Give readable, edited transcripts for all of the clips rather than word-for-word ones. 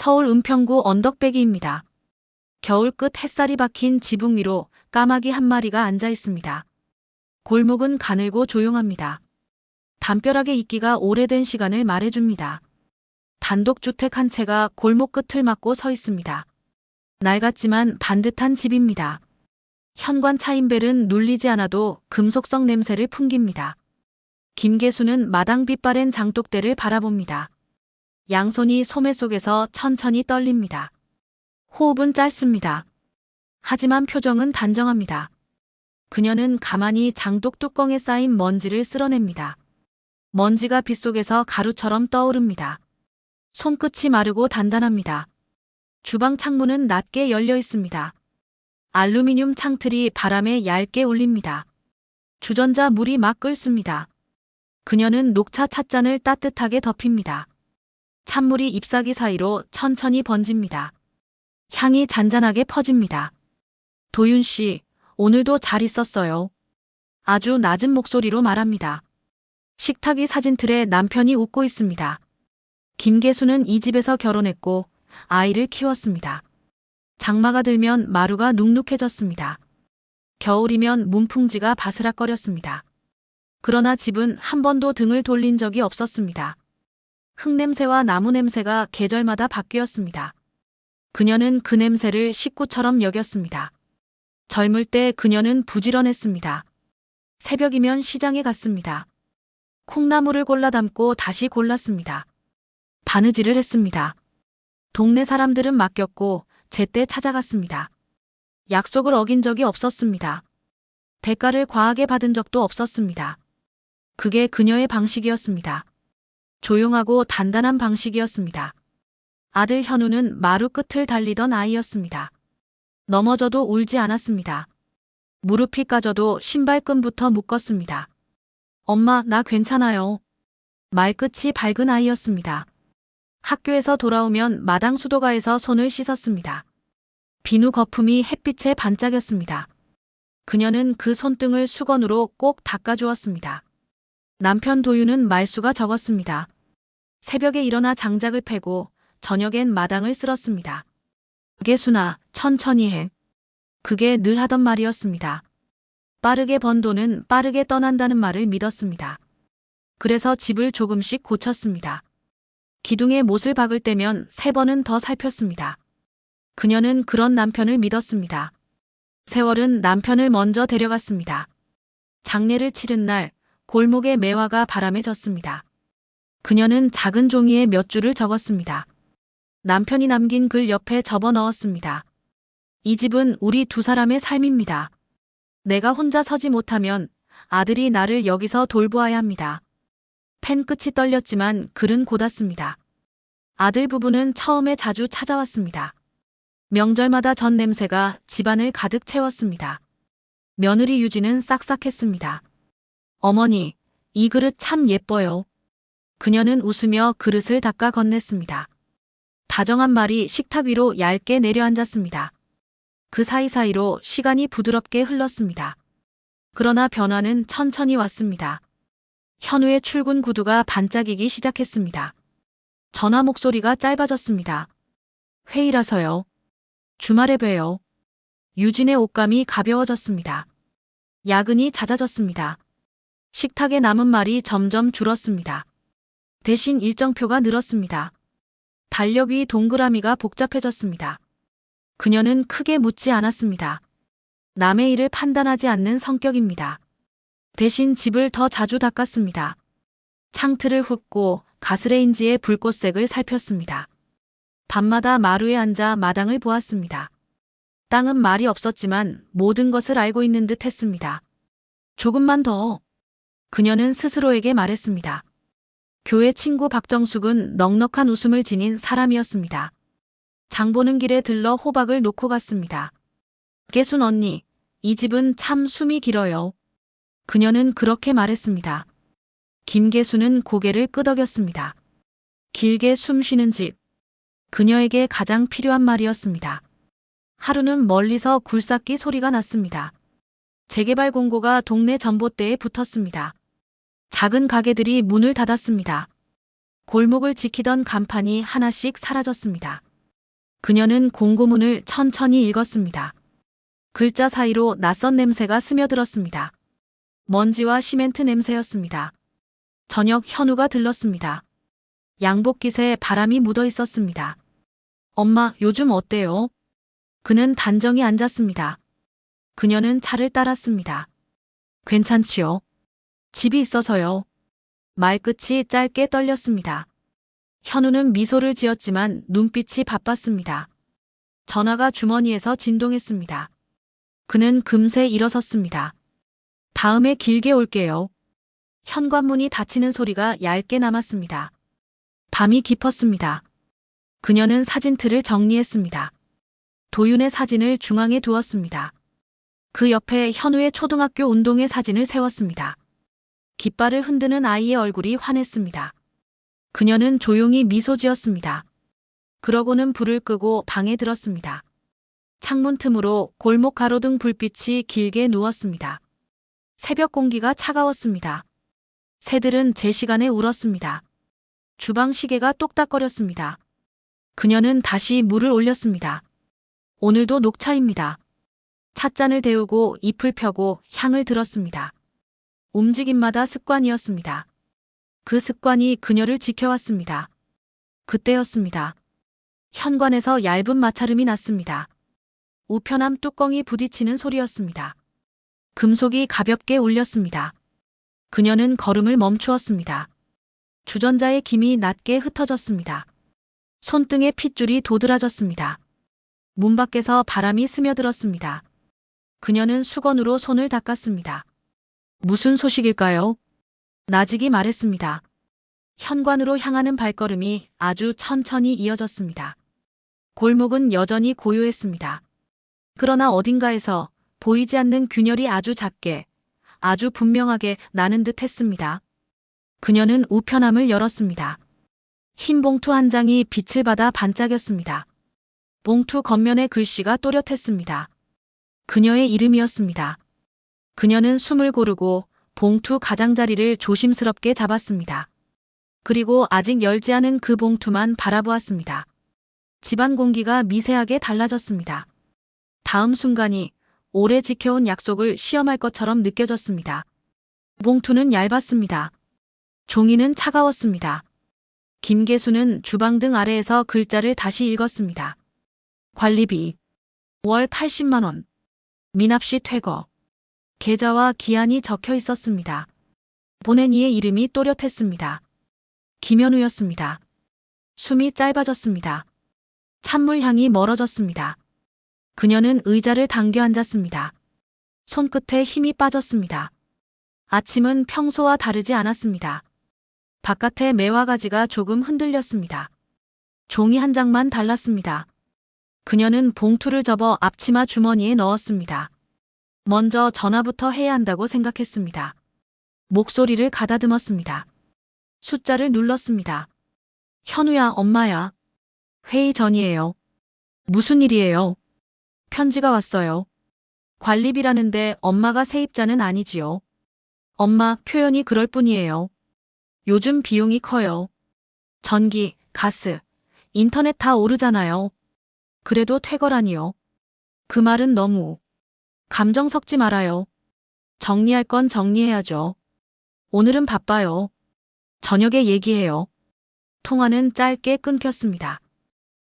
서울 은평구 언덕배기입니다. 겨울 끝 햇살이 박힌 지붕 위로 까마귀 한 마리가 앉아 있습니다. 골목은 가늘고 조용합니다. 담벼락의 이끼가 오래된 시간을 말해줍니다. 단독주택 한 채가 골목 끝을 막고 서 있습니다. 낡았지만 반듯한 집입니다. 현관 차인벨은 눌리지 않아도 금속성 냄새를 풍깁니다. 김계수는 마당 빛바랜 장독대를 바라봅니다. 양손이 소매 속에서 천천히 떨립니다. 호흡은 짧습니다. 하지만 표정은 단정합니다. 그녀는 가만히 장독 뚜껑에 쌓인 먼지를 쓸어냅니다. 먼지가 빗속에서 가루처럼 떠오릅니다. 손끝이 마르고 단단합니다. 주방 창문은 낮게 열려 있습니다. 알루미늄 창틀이 바람에 얇게 울립니다. 주전자 물이 막 끓습니다. 그녀는 녹차 찻잔을 따뜻하게 덮입니다. 찬물이 잎사귀 사이로 천천히 번집니다. 향이 잔잔하게 퍼집니다. 도윤 씨, 오늘도 잘 있었어요. 아주 낮은 목소리로 말합니다. 식탁 위 사진틀에 남편이 웃고 있습니다. 김계수는 이 집에서 결혼했고 아이를 키웠습니다. 장마가 들면 마루가 눅눅해졌습니다. 겨울이면 문풍지가 바스락거렸습니다. 그러나 집은 한 번도 등을 돌린 적이 없었습니다. 흙냄새와 나무 냄새가 계절마다 바뀌었습니다. 그녀는 그 냄새를 식구처럼 여겼습니다. 젊을 때 그녀는 부지런했습니다. 새벽이면 시장에 갔습니다. 콩나물을 골라 담고 다시 골랐습니다. 바느질을 했습니다. 동네 사람들은 맡겼고 제때 찾아갔습니다. 약속을 어긴 적이 없었습니다. 대가를 과하게 받은 적도 없었습니다. 그게 그녀의 방식이었습니다. 조용하고 단단한 방식이었습니다. 아들 현우는 마루 끝을 달리던 아이였습니다. 넘어져도 울지 않았습니다. 무릎이 까져도 신발끈부터 묶었습니다. 엄마, 나 괜찮아요. 말끝이 밝은 아이였습니다. 학교에서 돌아오면 마당 수도가에서 손을 씻었습니다. 비누 거품이 햇빛에 반짝였습니다. 그녀는 그 손등을 수건으로 꼭 닦아주었습니다. 남편 도윤은 말수가 적었습니다. 새벽에 일어나 장작을 패고 저녁엔 마당을 쓸었습니다. 계수나 천천히 해. 그게 늘 하던 말이었습니다. 빠르게 번 돈은 빠르게 떠난다는 말을 믿었습니다. 그래서 집을 조금씩 고쳤습니다. 기둥에 못을 박을 때면 3번은 더 살폈습니다. 그녀는 그런 남편을 믿었습니다. 세월은 남편을 먼저 데려갔습니다. 장례를 치른 날 골목의 매화가 바람에 졌습니다. 그녀는 작은 종이에 몇 줄을 적었습니다. 남편이 남긴 글 옆에 접어 넣었습니다. 이 집은 우리 두 사람의 삶입니다. 내가 혼자 서지 못하면 아들이 나를 여기서 돌보아야 합니다. 펜 끝이 떨렸지만 글은 곧았습니다. 아들 부부는 처음에 자주 찾아왔습니다. 명절마다 전 냄새가 집안을 가득 채웠습니다. 며느리 유지는 싹싹했습니다. 어머니, 이 그릇 참 예뻐요. 그녀는 웃으며 그릇을 닦아 건넸습니다. 다정한 말이 식탁 위로 얇게 내려앉았습니다. 그 사이사이로 시간이 부드럽게 흘렀습니다. 그러나 변화는 천천히 왔습니다. 현우의 출근 구두가 반짝이기 시작했습니다. 전화 목소리가 짧아졌습니다. 회의라서요. 주말에 봬요. 유진의 옷감이 가벼워졌습니다. 야근이 잦아졌습니다. 식탁에 남은 말이 점점 줄었습니다. 대신 일정표가 늘었습니다. 달력 위 동그라미가 복잡해졌습니다. 그녀는 크게 묻지 않았습니다. 남의 일을 판단하지 않는 성격입니다. 대신 집을 더 자주 닦았습니다. 창틀을 훑고 가스레인지의 불꽃색을 살폈습니다. 밤마다 마루에 앉아 마당을 보았습니다. 땅은 말이 없었지만 모든 것을 알고 있는 듯 했습니다. 조금만 더. 그녀는 스스로에게 말했습니다. 교회 친구 박정숙은 넉넉한 웃음을 지닌 사람이었습니다. 장 보는 길에 들러 호박을 놓고 갔습니다. 계순 언니, 이 집은 참 숨이 길어요. 그녀는 그렇게 말했습니다. 김계수는 고개를 끄덕였습니다. 길게 숨 쉬는 집. 그녀에게 가장 필요한 말이었습니다. 하루는 멀리서 굴삭기 소리가 났습니다. 재개발 공고가 동네 전봇대에 붙었습니다. 작은 가게들이 문을 닫았습니다. 골목을 지키던 간판이 하나씩 사라졌습니다. 그녀는 공고문을 천천히 읽었습니다. 글자 사이로 낯선 냄새가 스며들었습니다. 먼지와 시멘트 냄새였습니다. 저녁 현우가 들렀습니다. 양복깃에 바람이 묻어 있었습니다. 엄마, 요즘 어때요? 그는 단정히 앉았습니다. 그녀는 차를 따랐습니다. 괜찮지요? 집이 있어서요. 말끝이 짧게 떨렸습니다. 현우는 미소를 지었지만 눈빛이 바빴습니다. 전화가 주머니에서 진동했습니다. 그는 금세 일어섰습니다. 다음에 길게 올게요. 현관문이 닫히는 소리가 얇게 남았습니다. 밤이 깊었습니다. 그녀는 사진틀을 정리했습니다. 도윤의 사진을 중앙에 두었습니다. 그 옆에 현우의 초등학교 운동회 사진을 세웠습니다. 깃발을 흔드는 아이의 얼굴이 환했습니다. 그녀는 조용히 미소 지었습니다. 그러고는 불을 끄고 방에 들었습니다. 창문 틈으로 골목 가로등 불빛이 길게 누웠습니다. 새벽 공기가 차가웠습니다. 새들은 제 시간에 울었습니다. 주방 시계가 똑딱거렸습니다. 그녀는 다시 물을 올렸습니다. 오늘도 녹차입니다. 찻잔을 데우고 잎을 펴고 향을 들었습니다. 움직임마다 습관이었습니다. 그 습관이 그녀를 지켜왔습니다. 그때였습니다. 현관에서 얇은 마찰음이 났습니다. 우편함 뚜껑이 부딪히는 소리였습니다. 금속이 가볍게 울렸습니다. 그녀는 걸음을 멈추었습니다. 주전자의 김이 낮게 흩어졌습니다. 손등에 핏줄이 도드라졌습니다. 문 밖에서 바람이 스며들었습니다. 그녀는 수건으로 손을 닦았습니다. 무슨 소식일까요? 나직이 말했습니다. 현관으로 향하는 발걸음이 아주 천천히 이어졌습니다. 골목은 여전히 고요했습니다. 그러나 어딘가에서 보이지 않는 균열이 아주 작게, 아주 분명하게 나는 듯 했습니다. 그녀는 우편함을 열었습니다. 흰 봉투 한 장이 빛을 받아 반짝였습니다. 봉투 겉면의 글씨가 또렷했습니다. 그녀의 이름이었습니다. 그녀는 숨을 고르고 봉투 가장자리를 조심스럽게 잡았습니다. 그리고 아직 열지 않은 그 봉투만 바라보았습니다. 집안 공기가 미세하게 달라졌습니다. 다음 순간이 오래 지켜온 약속을 시험할 것처럼 느껴졌습니다. 봉투는 얇았습니다. 종이는 차가웠습니다. 김계수는 주방등 아래에서 글자를 다시 읽었습니다. 관리비 월 80만 원. 미납씨 퇴거. 계좌와 기한이 적혀 있었습니다. 보낸 이의 이름이 또렷했습니다. 김현우였습니다. 숨이 짧아졌습니다. 찬물 향이 멀어졌습니다. 그녀는 의자를 당겨 앉았습니다. 손끝에 힘이 빠졌습니다. 아침은 평소와 다르지 않았습니다. 바깥의 매화 가지가 조금 흔들렸습니다. 종이 한 장만 달랐습니다. 그녀는 봉투를 접어 앞치마 주머니에 넣었습니다. 먼저 전화부터 해야 한다고 생각했습니다. 목소리를 가다듬었습니다. 숫자를 눌렀습니다. 현우야, 엄마야. 회의 전이에요. 무슨 일이에요? 편지가 왔어요. 관리비라는데 엄마가 세입자는 아니지요. 엄마, 표현이 그럴 뿐이에요. 요즘 비용이 커요. 전기, 가스, 인터넷 다 오르잖아요. 그래도 퇴거라니요. 그 말은 너무. 감정 섞지 말아요. 정리할 건 정리해야죠. 오늘은 바빠요. 저녁에 얘기해요. 통화는 짧게 끊겼습니다.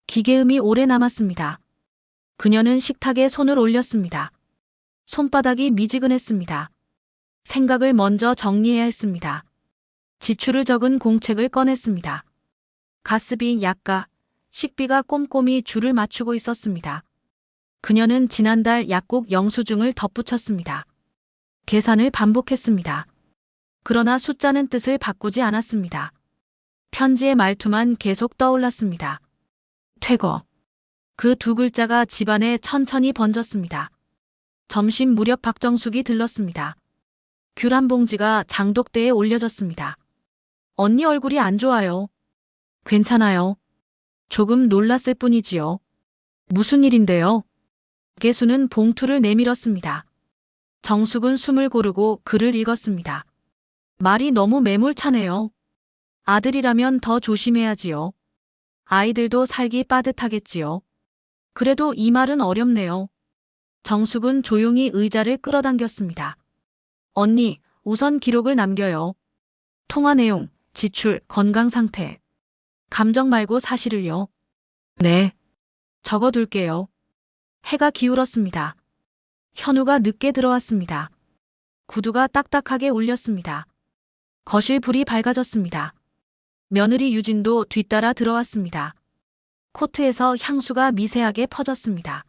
기계음이 오래 남았습니다. 그녀는 식탁에 손을 올렸습니다. 손바닥이 미지근했습니다. 생각을 먼저 정리해야 했습니다. 지출을 적은 공책을 꺼냈습니다. 가스비, 약가, 식비가 꼼꼼히 줄을 맞추고 있었습니다. 그녀는 지난달 약국 영수증을 덧붙였습니다. 계산을 반복했습니다. 그러나 숫자는 뜻을 바꾸지 않았습니다. 편지의 말투만 계속 떠올랐습니다. 퇴거. 그 두 글자가 집안에 천천히 번졌습니다. 점심 무렵 박정숙이 들렀습니다. 귤 한 봉지가 장독대에 올려졌습니다. 언니 얼굴이 안 좋아요. 괜찮아요. 조금 놀랐을 뿐이지요. 무슨 일인데요? 개수는 봉투를 내밀었습니다. 정숙은 숨을 고르고 글을 읽었습니다. 말이 너무 매몰차네요. 아들이라면 더 조심해야지요. 아이들도 살기 빠듯하겠지요. 그래도 이 말은 어렵네요. 정숙은 조용히 의자를 끌어당겼습니다. 언니, 우선 기록을 남겨요. 통화 내용, 지출, 건강 상태. 감정 말고 사실을요. 네. 적어둘게요. 해가 기울었습니다. 현우가 늦게 들어왔습니다. 구두가 딱딱하게 울렸습니다. 거실 불이 밝아졌습니다. 며느리 유진도 뒤따라 들어왔습니다. 코트에서 향수가 미세하게 퍼졌습니다.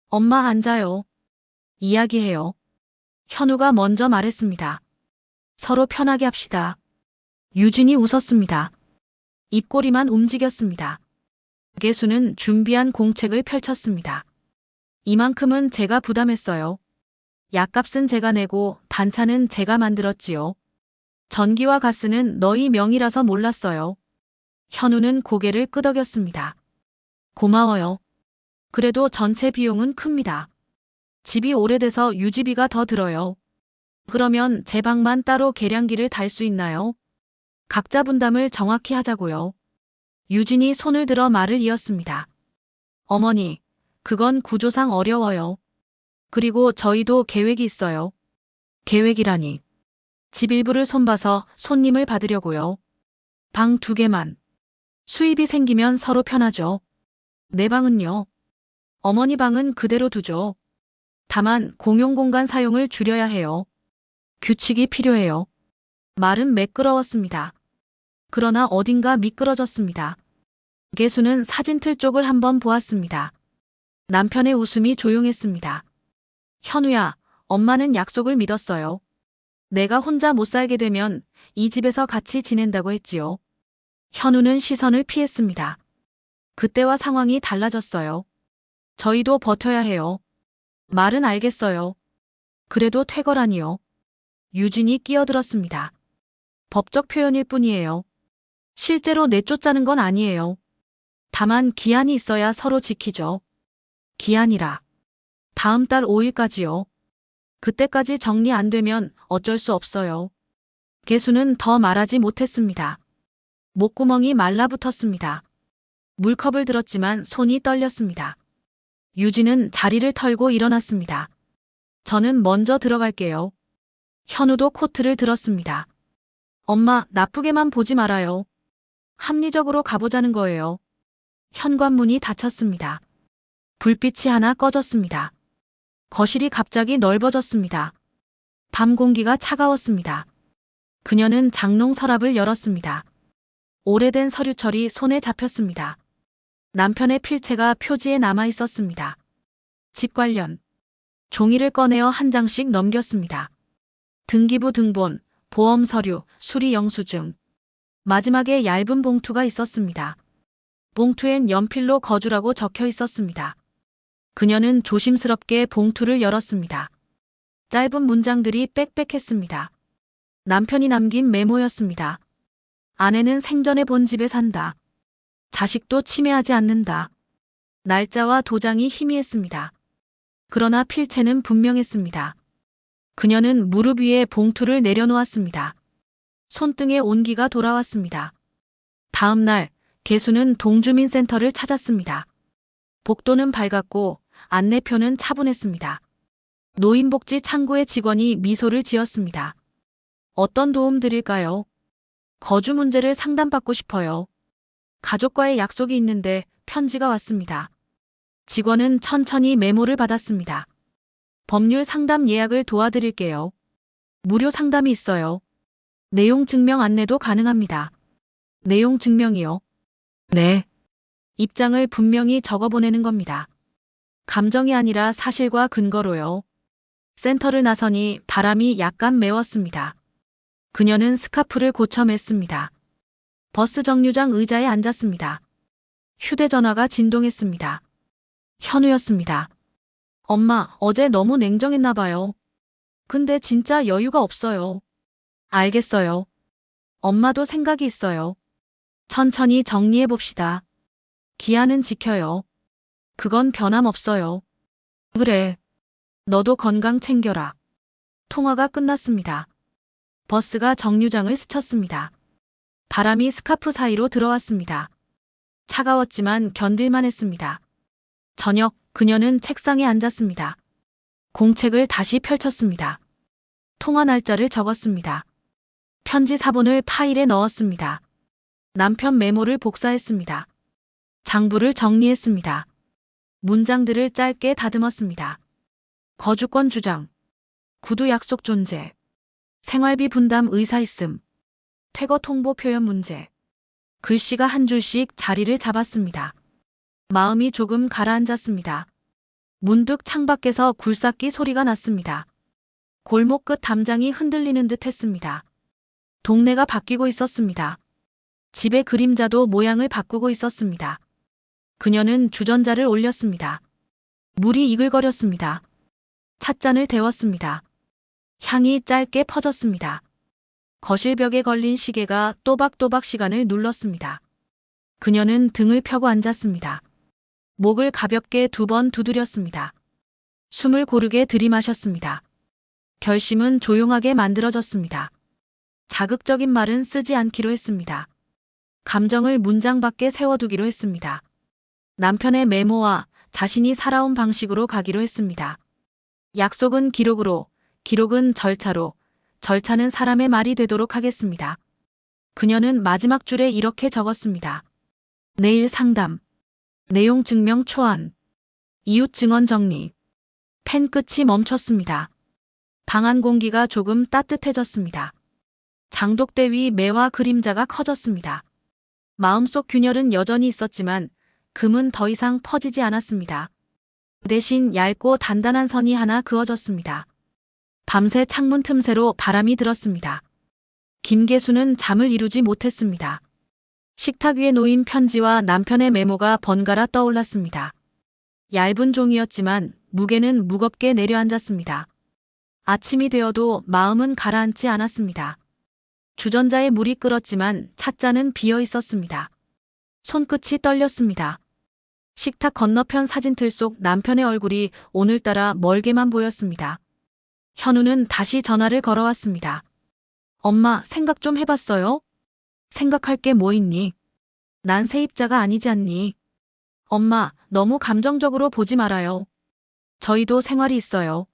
엄마 앉아요. 이야기해요. 현우가 먼저 말했습니다. 서로 편하게 합시다. 유진이 웃었습니다. 입꼬리만 움직였습니다. 개수는 준비한 공책을 펼쳤습니다. 이만큼은 제가 부담했어요. 약값은 제가 내고 반찬은 제가 만들었지요. 전기와 가스는 너희 명의라서 몰랐어요. 현우는 고개를 끄덕였습니다. 고마워요. 그래도 전체 비용은 큽니다. 집이 오래돼서 유지비가 더 들어요. 그러면 제 방만 따로 계량기를 달 수 있나요? 각자 분담을 정확히 하자고요. 유진이 손을 들어 말을 이었습니다. 어머니, 그건 구조상 어려워요. 그리고 저희도 계획이 있어요. 계획이라니. 집 일부를 손봐서 손님을 받으려고요. 방 2개만. 수입이 생기면 서로 편하죠. 내 방은요. 어머니 방은 그대로 두죠. 다만 공용공간 사용을 줄여야 해요. 규칙이 필요해요. 말은 매끄러웠습니다. 그러나 어딘가 미끄러졌습니다. 개수는 사진틀 쪽을 한번 보았습니다. 남편의 웃음이 조용했습니다. 현우야, 엄마는 약속을 믿었어요. 내가 혼자 못 살게 되면 이 집에서 같이 지낸다고 했지요. 현우는 시선을 피했습니다. 그때와 상황이 달라졌어요. 저희도 버텨야 해요. 말은 알겠어요. 그래도 퇴거라니요. 유진이 끼어들었습니다. 법적 표현일 뿐이에요. 실제로 내쫓자는 건 아니에요. 다만 기한이 있어야 서로 지키죠. 기한이라. 다음 달 5일까지요. 그때까지 정리 안 되면 어쩔 수 없어요. 개수는 더 말하지 못했습니다. 목구멍이 말라붙었습니다. 물컵을 들었지만 손이 떨렸습니다. 유진은 자리를 털고 일어났습니다. 저는 먼저 들어갈게요. 현우도 코트를 들었습니다. 엄마, 나쁘게만 보지 말아요. 합리적으로 가보자는 거예요. 현관문이 닫혔습니다. 불빛이 하나 꺼졌습니다. 거실이 갑자기 넓어졌습니다. 밤 공기가 차가웠습니다. 그녀는 장롱 서랍을 열었습니다. 오래된 서류철이 손에 잡혔습니다. 남편의 필체가 표지에 남아 있었습니다. 집 관련. 종이를 꺼내어 한 장씩 넘겼습니다. 등기부 등본, 보험 서류, 수리 영수증. 마지막에 얇은 봉투가 있었습니다. 봉투엔 연필로 거주라고 적혀 있었습니다. 그녀는 조심스럽게 봉투를 열었습니다. 짧은 문장들이 빽빽했습니다. 남편이 남긴 메모였습니다. 아내는 생전에 본 집에 산다. 자식도 침해하지 않는다. 날짜와 도장이 희미했습니다. 그러나 필체는 분명했습니다. 그녀는 무릎 위에 봉투를 내려놓았습니다. 손등에 온기가 돌아왔습니다. 다음 날, 개수는 동주민센터를 찾았습니다. 복도는 밝았고 안내표는 차분했습니다. 노인복지 창구의 직원이 미소를 지었습니다. 어떤 도움 드릴까요? 거주 문제를 상담받고 싶어요. 가족과의 약속이 있는데 편지가 왔습니다. 직원은 천천히 메모를 받았습니다. 법률 상담 예약을 도와드릴게요. 무료 상담이 있어요. 내용 증명 안내도 가능합니다. 내용 증명이요? 네. 입장을 분명히 적어보내는 겁니다. 감정이 아니라 사실과 근거로요. 센터를 나서니 바람이 약간 메웠습니다. 그녀는 스카프를 고쳐 맸습니다. 버스 정류장 의자에 앉았습니다. 휴대전화가 진동했습니다. 현우였습니다. 엄마, 어제 너무 냉정했나 봐요. 근데 진짜 여유가 없어요. 알겠어요. 엄마도 생각이 있어요. 천천히 정리해 봅시다. 기한은 지켜요. 그건 변함없어요. 그래. 너도 건강 챙겨라. 통화가 끝났습니다. 버스가 정류장을 스쳤습니다. 바람이 스카프 사이로 들어왔습니다. 차가웠지만 견딜만 했습니다. 저녁, 그녀는 책상에 앉았습니다. 공책을 다시 펼쳤습니다. 통화 날짜를 적었습니다. 편지 사본을 파일에 넣었습니다. 남편 메모를 복사했습니다. 장부를 정리했습니다. 문장들을 짧게 다듬었습니다. 거주권 주장, 구두 약속 존재, 생활비 분담 의사 있음, 퇴거 통보 표현 문제. 글씨가 한 줄씩 자리를 잡았습니다. 마음이 조금 가라앉았습니다. 문득 창밖에서 굴삭기 소리가 났습니다. 골목 끝 담장이 흔들리는 듯 했습니다. 동네가 바뀌고 있었습니다. 집의 그림자도 모양을 바꾸고 있었습니다. 그녀는 주전자를 올렸습니다. 물이 이글거렸습니다. 찻잔을 데웠습니다. 향이 짧게 퍼졌습니다. 거실 벽에 걸린 시계가 또박또박 시간을 눌렀습니다. 그녀는 등을 펴고 앉았습니다. 목을 가볍게 2번 두드렸습니다. 숨을 고르게 들이마셨습니다. 결심은 조용하게 만들어졌습니다. 자극적인 말은 쓰지 않기로 했습니다. 감정을 문장 밖에 세워두기로 했습니다. 남편의 메모와 자신이 살아온 방식으로 가기로 했습니다. 약속은 기록으로, 기록은 절차로, 절차는 사람의 말이 되도록 하겠습니다. 그녀는 마지막 줄에 이렇게 적었습니다. 내일 상담, 내용 증명 초안, 이웃 증언 정리. 펜 끝이 멈췄습니다. 방 안 공기가 조금 따뜻해졌습니다. 장독대 위 매와 그림자가 커졌습니다. 마음속 균열은 여전히 있었지만 금은 더 이상 퍼지지 않았습니다. 대신 얇고 단단한 선이 하나 그어졌습니다. 밤새 창문 틈새로 바람이 들었습니다. 김계수는 잠을 이루지 못했습니다. 식탁 위에 놓인 편지와 남편의 메모가 번갈아 떠올랐습니다. 얇은 종이였지만 무게는 무겁게 내려앉았습니다. 아침이 되어도 마음은 가라앉지 않았습니다. 주전자에 물이 끓었지만 찻잔은 비어 있었습니다. 손끝이 떨렸습니다. 식탁 건너편 사진틀 속 남편의 얼굴이 오늘따라 멀게만 보였습니다. 현우는 다시 전화를 걸어왔습니다. 엄마, 생각 좀 해봤어요? 생각할 게 뭐 있니? 난 세입자가 아니지 않니? 엄마, 너무 감정적으로 보지 말아요. 저희도 생활이 있어요.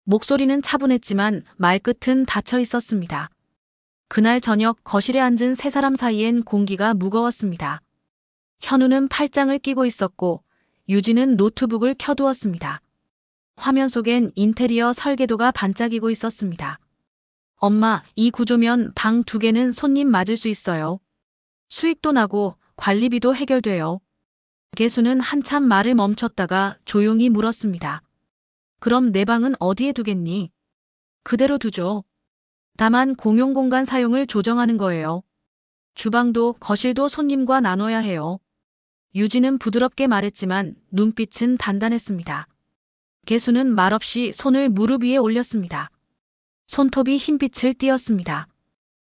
목소리는 차분했지만 말끝은 닫혀 있었습니다. 그날 저녁 거실에 앉은 세 사람 사이엔 공기가 무거웠습니다. 현우는 팔짱을 끼고 있었고 유진은 노트북을 켜두었습니다. 화면 속엔 인테리어 설계도가 반짝이고 있었습니다. 엄마, 이 구조면 방 2개는 손님 맞을 수 있어요. 수익도 나고 관리비도 해결돼요. 개수는 한참 말을 멈췄다가 조용히 물었습니다. 그럼 내 방은 어디에 두겠니? 그대로 두죠. 다만 공용공간 사용을 조정하는 거예요. 주방도 거실도 손님과 나눠야 해요. 유진은 부드럽게 말했지만 눈빛은 단단했습니다. 개수는 말없이 손을 무릎 위에 올렸습니다. 손톱이 흰빛을 띄었습니다.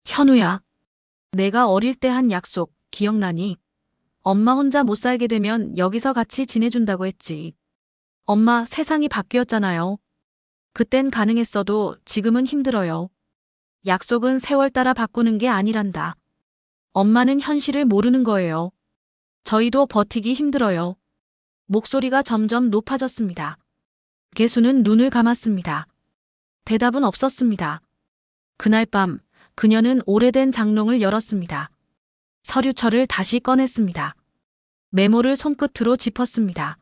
현우야, 내가 어릴 때 한 약속 기억나니? 엄마 혼자 못 살게 되면 여기서 같이 지내준다고 했지. 엄마, 세상이 바뀌었잖아요. 그땐 가능했어도 지금은 힘들어요. 약속은 세월 따라 바꾸는 게 아니란다. 엄마는 현실을 모르는 거예요. 저희도 버티기 힘들어요. 목소리가 점점 높아졌습니다. 개수는 눈을 감았습니다. 대답은 없었습니다. 그날 밤 그녀는 오래된 장롱을 열었습니다. 서류철을 다시 꺼냈습니다. 메모를 손끝으로 짚었습니다.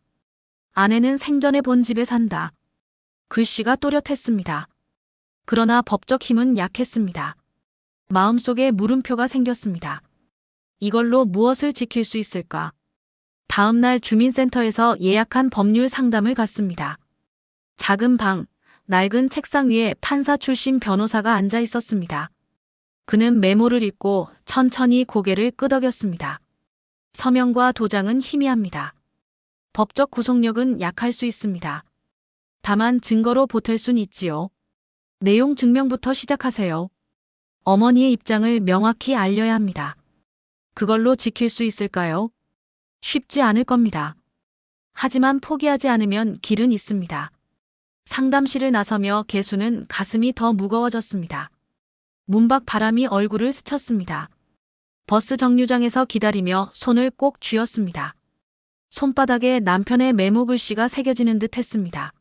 아내는 생전에 본 집에 산다. 글씨가 또렷했습니다. 그러나 법적 힘은 약했습니다. 마음속에 물음표가 생겼습니다. 이걸로 무엇을 지킬 수 있을까? 다음 날 주민센터에서 예약한 법률 상담을 갔습니다. 작은 방, 낡은 책상 위에 판사 출신 변호사가 앉아 있었습니다. 그는 메모를 읽고 천천히 고개를 끄덕였습니다. 서명과 도장은 희미합니다. 법적 구속력은 약할 수 있습니다. 다만 증거로 보탤 순 있지요. 내용 증명부터 시작하세요. 어머니의 입장을 명확히 알려야 합니다. 그걸로 지킬 수 있을까요? 쉽지 않을 겁니다. 하지만 포기하지 않으면 길은 있습니다. 상담실을 나서며 개수는 가슴이 더 무거워졌습니다. 문 밖 바람이 얼굴을 스쳤습니다. 버스 정류장에서 기다리며 손을 꼭 쥐었습니다. 손바닥에 남편의 메모 글씨가 새겨지는 듯 했습니다.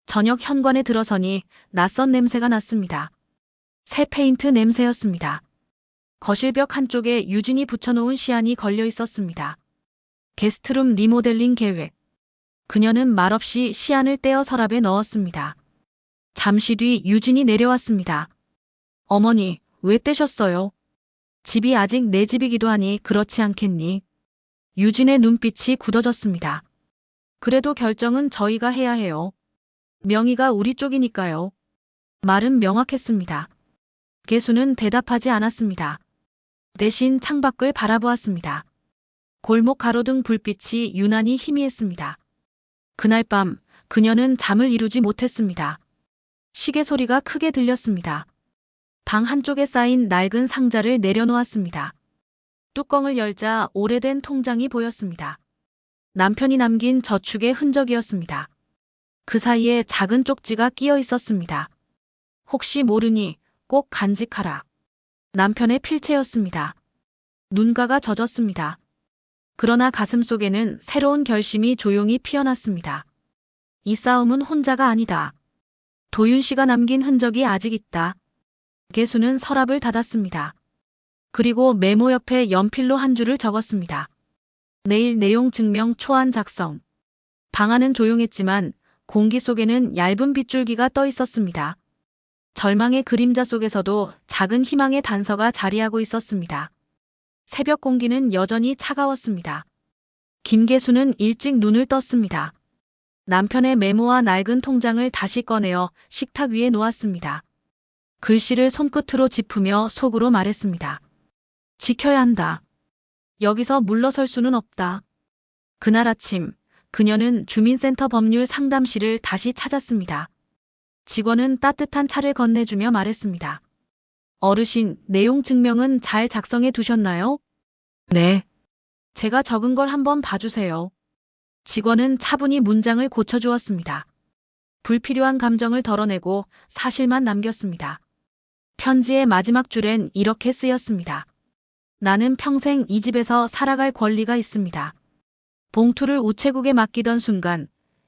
저녁 현관에 들어서니 낯선 냄새가 났습니다. 새 페인트 냄새였습니다. 거실벽 한쪽에 유진이 붙여놓은 시안이 걸려 있었습니다. 게스트룸 리모델링 계획. 그녀는 말없이 시안을 떼어 서랍에 넣었습니다. 잠시 뒤 유진이 내려왔습니다. 어머니, 왜 떼셨어요? 집이 아직 내 집이기도 하니 그렇지 않겠니? 유진의 눈빛이 굳어졌습니다. 그래도 결정은 저희가 해야 해요. 명의가 우리 쪽이니까요. 말은 명확했습니다. 개수는 대답하지 않았습니다. 대신 창밖을 바라보았습니다. 골목 가로등 불빛이 유난히 희미했습니다. 그날 밤 그녀는 잠을 이루지 못했습니다. 시계 소리가 크게 들렸습니다. 방 한쪽에 쌓인 낡은 상자를 내려놓았습니다. 뚜껑을 열자 오래된 통장이 보였습니다. 남편이 남긴 저축의 흔적이었습니다. 그 사이에 작은 쪽지가 끼어 있었습니다. 혹시 모르니 꼭 간직하라. 남편의 필체였습니다. 눈가가 젖었습니다. 그러나 가슴속에는 새로운 결심이 조용히 피어났습니다. 이 싸움은 혼자가 아니다. 도윤 씨가 남긴 흔적이 아직 있다. 개수는 서랍을 닫았습니다. 그리고 메모 옆에 연필로 한 줄을 적었습니다. 내일 내용 증명 초안 작성. 방 안은 조용했지만 공기 속에는 얇은 빗줄기가 떠 있었습니다. 절망의 그림자 속에서도 작은 희망의 단서가 자리하고 있었습니다. 새벽 공기는 여전히 차가웠습니다. 김계수는 일찍 눈을 떴습니다. 남편의 메모와 낡은 통장을 다시 꺼내어 식탁 위에 놓았습니다. 글씨를 손끝으로 짚으며 속으로 말했습니다. 지켜야 한다. 여기서 물러설 수는 없다. 그날 아침 그녀는 주민센터 법률 상담실을 다시 찾았습니다. 직원은 따뜻한 차를 건네주며 말했습니다. 어르신, 내용 증명은 잘 작성해 두셨나요? 네. 제가 적은 걸 한번 봐주세요. 직원은 차분히 문장을 고쳐주었습니다. 불필요한 감정을 덜어내고 사실만 남겼습니다. 편지의 마지막 줄엔 이렇게 쓰였습니다. 나는 평생 이 집에서 살아갈 권리가 있습니다. 봉투를 우체국에 맡기던 순간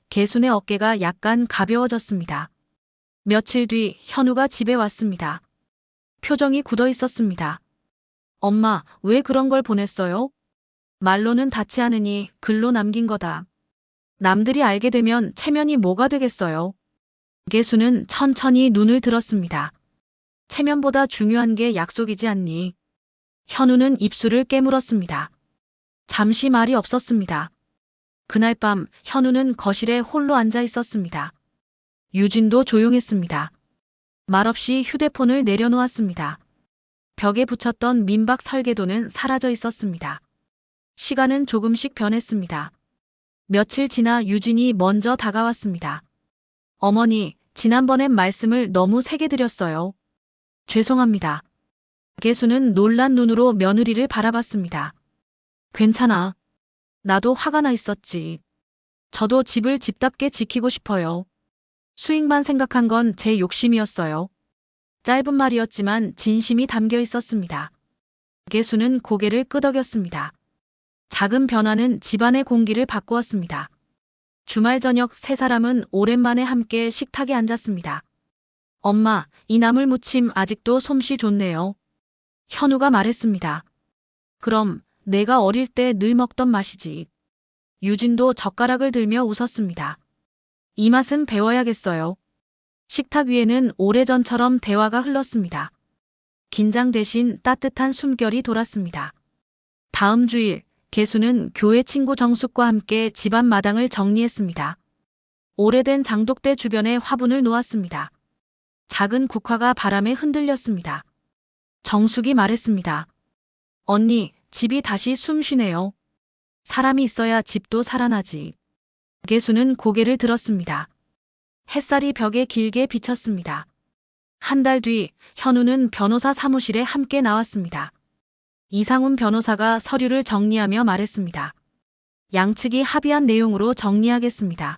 개순의 어깨가 약간 가벼워졌습니다. 며칠 뒤 현우가 집에 왔습니다. 표정이 굳어 있었습니다. 엄마, 왜 그런 걸 보냈어요? 말로는 닿지 않으니 글로 남긴 거다. 남들이 알게 되면 체면이 뭐가 되겠어요? 개수는 천천히 눈을 들었습니다. 체면보다 중요한 게 약속이지 않니? 현우는 입술을 깨물었습니다. 잠시 말이 없었습니다. 그날 밤 현우는 거실에 홀로 앉아 있었습니다. 유진도 조용했습니다. 말없이 휴대폰을 내려놓았습니다. 벽에 붙였던 민박 설계도는 사라져 있었습니다. 시간은 조금씩 변했습니다. 며칠 지나 유진이 먼저 다가왔습니다. 어머니, 지난번엔 말씀을 너무 세게 드렸어요. 죄송합니다. 개수는 놀란 눈으로 며느리를 바라봤습니다. 괜찮아. 나도 화가 나 있었지. 저도 집을 집답게 지키고 싶어요. 수익만 생각한 건 제 욕심이었어요. 짧은 말이었지만 진심이 담겨 있었습니다. 개수는 고개를 끄덕였습니다. 작은 변화는 집안의 공기를 바꾸었습니다. 주말 저녁 세 사람은 오랜만에 함께 식탁에 앉았습니다. 엄마, 이 나물 무침 아직도 솜씨 좋네요. 현우가 말했습니다. 그럼 내가 어릴 때 늘 먹던 맛이지. 유진도 젓가락을 들며 웃었습니다. 이 맛은 배워야겠어요. 식탁 위에는 오래전처럼 대화가 흘렀습니다. 긴장 대신 따뜻한 숨결이 돌았습니다. 다음 주일 개수는 교회 친구 정숙과 함께 집안 마당을 정리했습니다. 오래된 장독대 주변에 화분을 놓았습니다. 작은 국화가 바람에 흔들렸습니다. 정숙이 말했습니다. 언니, 집이 다시 숨 쉬네요. 사람이 있어야 집도 살아나지. 개수는 고개를 들었습니다. 햇살이 벽에 길게 비쳤습니다. 한 달 뒤 현우는 변호사 사무실에 함께 나왔습니다. 이상훈 변호사가 서류를 정리하며 말했습니다. 양측이 합의한 내용으로 정리하겠습니다.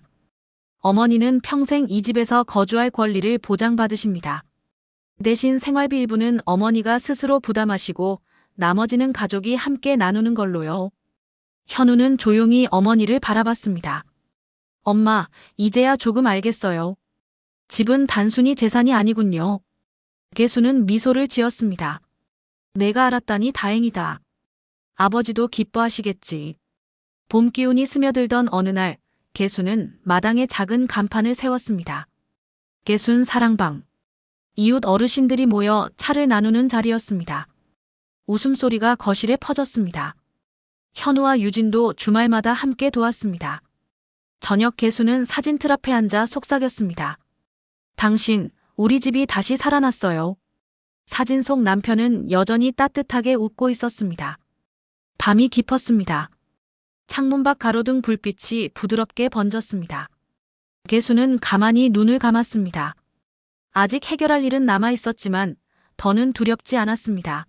어머니는 평생 이 집에서 거주할 권리를 보장받으십니다. 대신 생활비 일부는 어머니가 스스로 부담하시고 나머지는 가족이 함께 나누는 걸로요. 현우는 조용히 어머니를 바라봤습니다. 엄마, 이제야 조금 알겠어요. 집은 단순히 재산이 아니군요. 개수는 미소를 지었습니다. 내가 알았다니 다행이다. 아버지도 기뻐하시겠지. 봄 기운이 스며들던 어느 날, 개수는 마당에 작은 간판을 세웠습니다. 개순 사랑방. 이웃 어르신들이 모여 차를 나누는 자리였습니다. 웃음소리가 거실에 퍼졌습니다. 현우와 유진도 주말마다 함께 도왔습니다. 저녁 개수는 사진틀 앞에 앉아 속삭였습니다. 당신, 우리 집이 다시 살아났어요. 사진 속 남편은 여전히 따뜻하게 웃고 있었습니다. 밤이 깊었습니다. 창문 밖 가로등 불빛이 부드럽게 번졌습니다. 개수는 가만히 눈을 감았습니다. 아직 해결할 일은 남아 있었지만 더는 두렵지 않았습니다.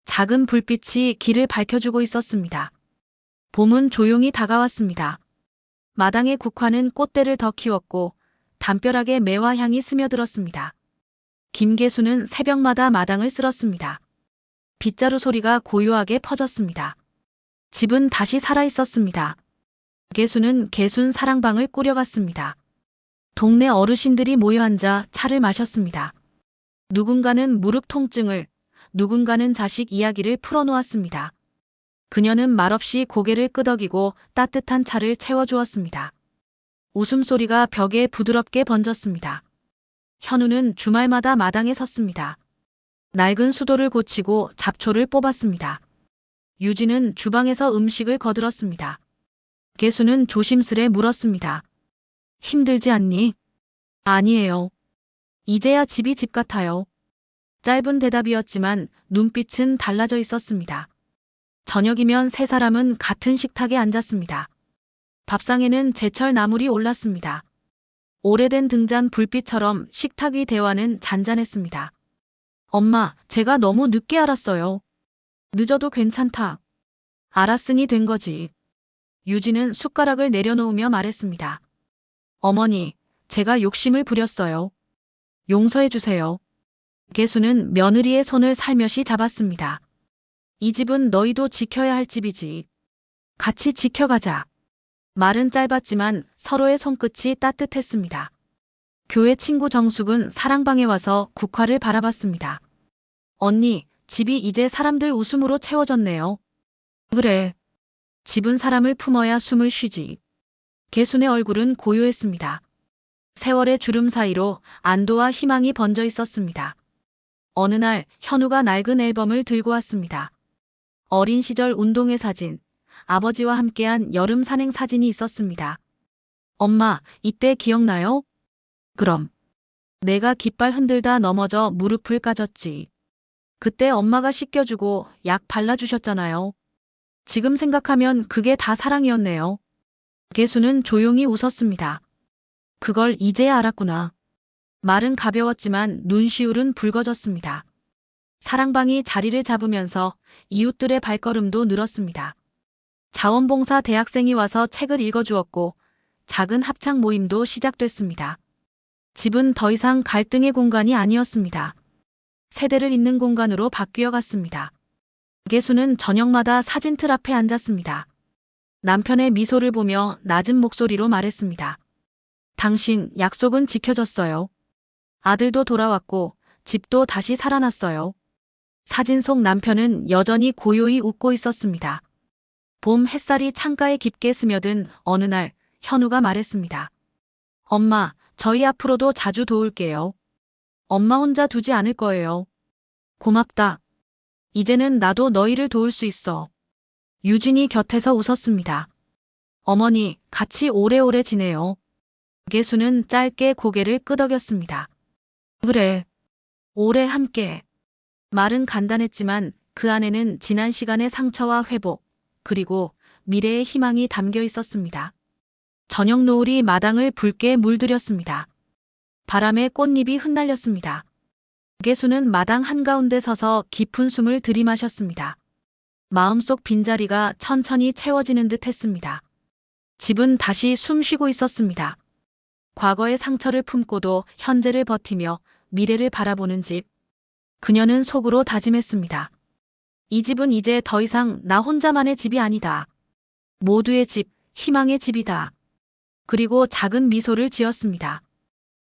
작은 불빛이 길을 밝혀주고 있었습니다. 봄은 조용히 다가왔습니다. 마당의 국화는 꽃대를 더 키웠고 담벼락에 매화 향이 스며들었습니다. 김계수는 새벽마다 마당을 쓸었습니다. 빗자루 소리가 고요하게 퍼졌습니다. 집은 다시 살아있었습니다. 개수는 개순 사랑방을 꾸려갔습니다. 동네 어르신들이 모여 앉아 차를 마셨습니다. 누군가는 무릎 통증을, 누군가는 자식 이야기를 풀어놓았습니다. 그녀는 말없이 고개를 끄덕이고 따뜻한 차를 채워주었습니다. 웃음소리가 벽에 부드럽게 번졌습니다. 현우는 주말마다 마당에 섰습니다. 낡은 수도를 고치고 잡초를 뽑았습니다. 유진은 주방에서 음식을 거들었습니다. 개수는 조심스레 물었습니다. 힘들지 않니? 아니에요. 이제야 집이 집 같아요. 짧은 대답이었지만 눈빛은 달라져 있었습니다. 저녁이면 세 사람은 같은 식탁에 앉았습니다. 밥상에는 제철 나물이 올랐습니다. 오래된 등잔 불빛처럼 식탁 위 대화는 잔잔했습니다. 엄마, 제가 너무 늦게 알았어요. 늦어도 괜찮다. 알았으니 된 거지. 유진은 숟가락을 내려놓으며 말했습니다. 어머니, 제가 욕심을 부렸어요. 용서해 주세요. 개수는 며느리의 손을 살며시 잡았습니다. 이 집은 너희도 지켜야 할 집이지. 같이 지켜가자. 말은 짧았지만 서로의 손끝이 따뜻했습니다. 교회 친구 정숙은 사랑방에 와서 국화를 바라봤습니다. 언니, 집이 이제 사람들 웃음으로 채워졌네요. 그래. 집은 사람을 품어야 숨을 쉬지. 개순의 얼굴은 고요했습니다. 세월의 주름 사이로 안도와 희망이 번져 있었습니다. 어느 날 현우가 낡은 앨범을 들고 왔습니다. 어린 시절 운동회 사진, 아버지와 함께한 여름 산행 사진이 있었습니다. 엄마, 이때 기억나요? 그럼. 내가 깃발 흔들다 넘어져 무릎을 까졌지. 그때 엄마가 씻겨주고 약 발라주셨잖아요. 지금 생각하면 그게 다 사랑이었네요. 개수는 조용히 웃었습니다. 그걸 이제야 알았구나. 말은 가벼웠지만 눈시울은 붉어졌습니다. 사랑방이 자리를 잡으면서 이웃들의 발걸음도 늘었습니다. 자원봉사 대학생이 와서 책을 읽어주었고 작은 합창 모임도 시작됐습니다. 집은 더 이상 갈등의 공간이 아니었습니다. 세대를 잇는 공간으로 바뀌어 갔습니다. 개수는 저녁마다 사진틀 앞에 앉았습니다. 남편의 미소를 보며 낮은 목소리로 말했습니다. 당신 약속은 지켜졌어요. 아들도 돌아왔고 집도 다시 살아났어요. 사진 속 남편은 여전히 고요히 웃고 있었습니다. 봄 햇살이 창가에 깊게 스며든 어느 날 현우가 말했습니다. 엄마, 저희 앞으로도 자주 도울게요. 엄마 혼자 두지 않을 거예요. 고맙다. 이제는 나도 너희를 도울 수 있어. 유진이 곁에서 웃었습니다. 어머니, 같이 오래오래 지내요. 개수는 짧게 고개를 끄덕였습니다. 그래. 오래 함께. 말은 간단했지만 그 안에는 지난 시간의 상처와 회복, 그리고 미래의 희망이 담겨 있었습니다. 저녁 노을이 마당을 붉게 물들였습니다. 바람에 꽃잎이 흩날렸습니다. 개수는 마당 한가운데 서서 깊은 숨을 들이마셨습니다. 마음속 빈자리가 천천히 채워지는 듯 했습니다. 집은 다시 숨 쉬고 있었습니다. 과거의 상처를 품고도 현재를 버티며 미래를 바라보는 집. 그녀는 속으로 다짐했습니다. 이 집은 이제 더 이상 나 혼자만의 집이 아니다. 모두의 집, 희망의 집이다. 그리고 작은 미소를 지었습니다.